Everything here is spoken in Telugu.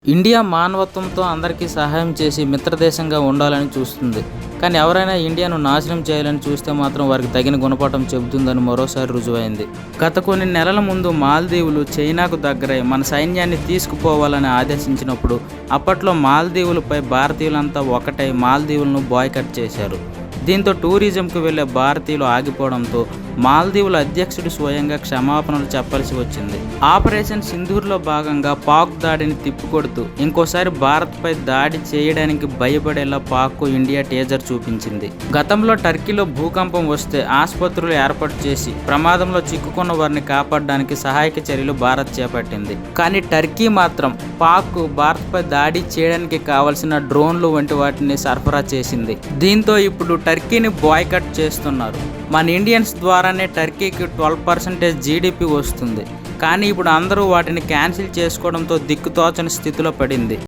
ఇండియా మానవత్వంతో అందరికీ సహాయం చేసి మిత్రదేశంగా ఉండాలని చూస్తుంది. కానీ ఎవరైనా ఇండియాను నాశనం చేయాలని చూస్తే మాత్రం వారికి తగిన గుణపాఠం చెబుతుందని మరోసారి రుజువైంది. గత కొన్ని నెలల ముందు మాల్దీవులు చైనాకు దగ్గరై మన సైన్యాన్ని తీసుకుపోవాలని ఆదేశించినప్పుడు అప్పట్లో మాల్దీవులపై భారతీయులంతా ఒకటై మాల్దీవులను బాయ్కట్ చేశారు. దీంతో టూరిజంకు వెళ్లే భారతీయులు ఆగిపోవడంతో మాల్దీవుల అధ్యక్షుడు స్వయంగా క్షమాపణలు చెప్పాల్సి వచ్చింది. ఆపరేషన్ సింధూర్లో భాగంగా పాక్ దాడిని తిప్పికొడుతూ ఇంకోసారి భారత్పై దాడి చేయడానికి భయపడేలా పాక్కు ఇండియా టీజర్ చూపించింది. గతంలో టర్కీలో భూకంపం వస్తే ఆసుపత్రులు ఏర్పాటు చేసి ప్రమాదంలో చిక్కుకున్న వారిని కాపాడడానికి సహాయక చర్యలు భారత్ చేపట్టింది. కానీ టర్కీ మాత్రం పాక్ భారత్పై దాడి చేయడానికి కావలసిన డ్రోన్లు వంటి వాటిని సరఫరా చేసింది. దీంతో ఇప్పుడు టర్కీని బాయ్కట్ చేస్తున్నారు. మన ఇండియన్స్ ద్వారానే టర్కీకి 12% జీడీపీ వస్తుంది. కానీ ఇప్పుడు అందరూ వాటిని క్యాన్సిల్ చేసుకోవడంతో దిక్కుతోచని స్థితిలో పడింది.